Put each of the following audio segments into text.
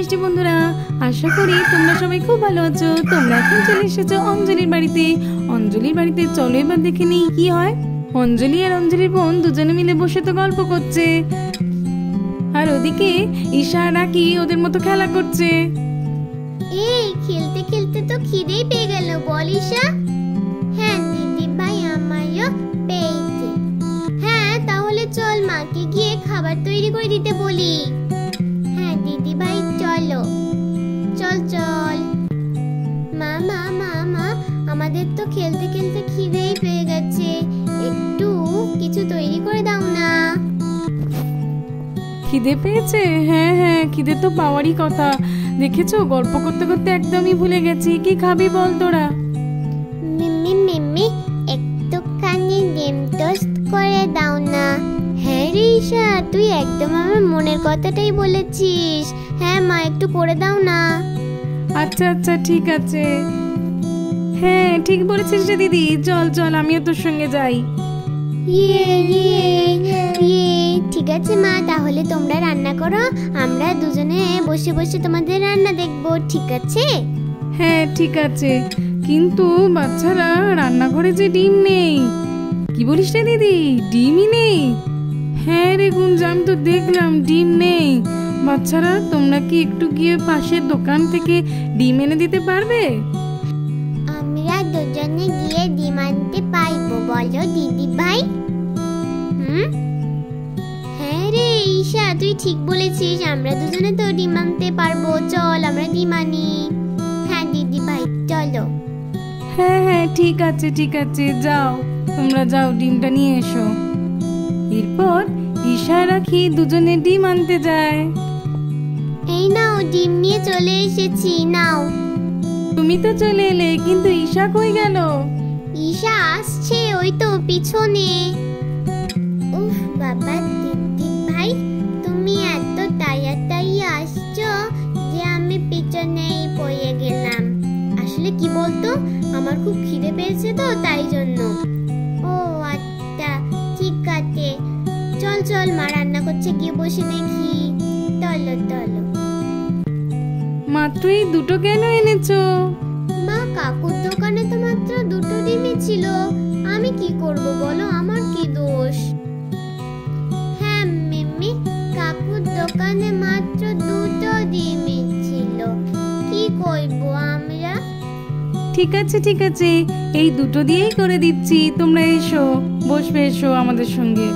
মিষ্টি বন্ধুরা, আশা করি তোমরা সবাই খুব ভালো আছো। তোমরা এখন চলে এসেছো অঞ্জলির বাড়িতে। অঞ্জলির বাড়িতে চলো এবার দেখে নিই কি হয়। অঞ্জলি আর অঞ্জলির বোন দুজনে মিলে বসে তো গল্প করছে, আর ওদিকে ঈশা আর রাকি ওদের মতো খেলা করছে। এই খেলতে খেলতে তো খিদেই পেয়ে গেল, বল ঈশা? হ্যাঁ দিদি ভাই, আমারও পেয়েছে। হ্যাঁ তাহলে চল মাকে গিয়ে খাবার তৈরি করে দিতে বলি। হ্যাঁ দিদি ভাই চলো, চল চল। মা মা মা মা, আমাদের তো খেলতে খেলতে খিদেই পেয়ে গেছে, একটু কিছু তৈরি করে দাও না। খিদে পেয়েছে? হ্যাঁ হ্যাঁ, খিদে তো পাওয়ারই কথা। দেখেছো, গল্প করতে করতে একদমই ভুলে গেছি। কি খাবি বল তোরা? মিম্মি মিম্মি, একটুখানি ডিম টোস্ট করে দাও না। হ্যাঁ রে ঈশা, তুই একদম আমার মনের কথাটাই বলেছিস। হ্যাঁ মা, একটু করে দাও না। আচ্ছা আচ্ছা ঠিক আছে। হ্যাঁ ঠিক বলেছিস রে দিদি, চল চল আমিও তোর সঙ্গে যাই। ইয়ে ইয়ে ইয়ে, ঠিক আছে মা, তাহলে তোমরা রান্না করো, আমরা দুজনে বসে বসে তোমাদের রান্না দেখবো, ঠিক আছে? হ্যাঁ ঠিক আছে, কিন্তু বাচ্চারা রান্নাঘরে যে ডিম নেই। কি বলিস রে দিদি, ডিমই নেই? হ্যাঁ রে গুঞ্জা, আমি তো দেখলাম ডিম নেই। বাচ্চারা তোমরা কি একটু গিয়ে পাশের দোকান থেকে ডিম এনে দিতে পারবে? আমরা দুজনে গিয়ে ডিম আনতে পারবো, বলো দিদি ভাই? হ্যাঁ রে ঈশা, তুই ঠিক বলেছিস, আমরা দুজনে তো ডিম আনতে পারবো, চল আমরা ডিম আনি। হ্যাঁ দিদি ভাই চলো। হ্যাঁ হ্যাঁ ঠিক আছে ঠিক আছে, যাও তোমরা যাও, ডিমটা নিয়ে এসো। এরপর ঈশা রাখি দুজনে ডিম আনতে যায়। এই নাও, ডিম নিয়ে চলে এসেছি, নাও। তুমি তো চলে এলে, কিন্তু ঈশা কই গেল? ঈশা আসছে, ওই তো পিছনে। উফ বাবা, দিদি ভাই তুমি এত তাড়াতাড়ি আসছো যে আমি পিছনেই পড়ে গেলাম। আসলে কি বলতো, আমার খুব খিদে পেয়েছে তো, তাই জন্য। ও আচ্ছা ঠিক আছে, চল চল, মা রান্না করছে, গিয়ে বসে দেখি। চলো চলো। মাত্র এই দুটো কেন এনেছো? মা, কাকুর দোকানে তো মাত্র দুটো ডিমই ছিল, আমি কি করব বলো, আমার কি দোষ? হ্যাঁ মিম্মি, কাকুর দোকানে মাত্র দুটো ডিমই ছিল, কি করব আমরা? ঠিক আছে ঠিক আছে, এই দুটো দিয়েই করে দিচ্ছি। তোমরা এসো, বসবে, এসো আমাদের সঙ্গে।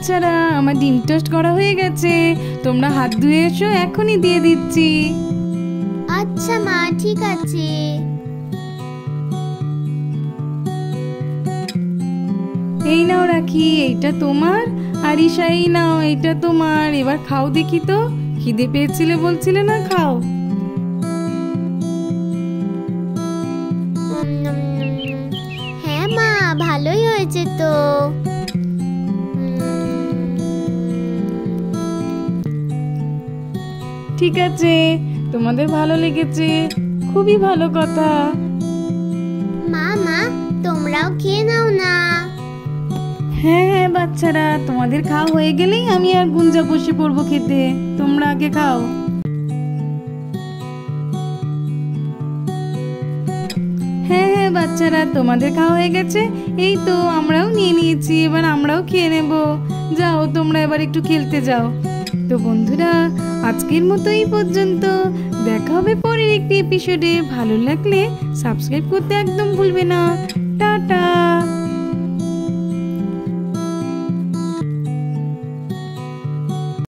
বাচ্চারা, আমার ডিম টোস্ট করা হয়ে গেছে, তোমরা হাত ধুয়ে এসো, এখনই দিয়ে দিচ্ছি। আচ্ছা মা, ঠিক আছে। এই নাও রাখি, এইটা তোমার, আর ঈশা এই নাও, এইটা তোমার। এবার খাও দেখি তো, খিদে পেয়েছিলে বলছিলে না, খাও। হ্যাঁ মা, ভালোই হয়েছে তো। ঠিক আছে, তোমাদের ভালো লেগেছে, খুবই ভালো কথা। মা মা, তোমরাও খেয়ে নাও না। হ্যাঁ হ্যাঁ বাচ্চারা, তোমাদের খাওয়া হয়ে গেলেই আমি আর গুঞ্জা বসে পড়বো খেতে, তোমরা আগে খাও। হ্যাঁ হ্যাঁ বাচ্চারা, তোমাদের খাওয়া হয়ে গেছে, এই তো আমরাও নিয়ে নিয়েছি, এবার আমরাও খেয়ে নেব। যাও তোমরা এবার একটু খেলতে যাও। তো বন্ধুরা, আজকের মতো এই পর্যন্ত, দেখা হবে পরের একটি এপিসোডে। ভালো লাগলে সাবস্ক্রাইব করতে একদম ভুলবে না।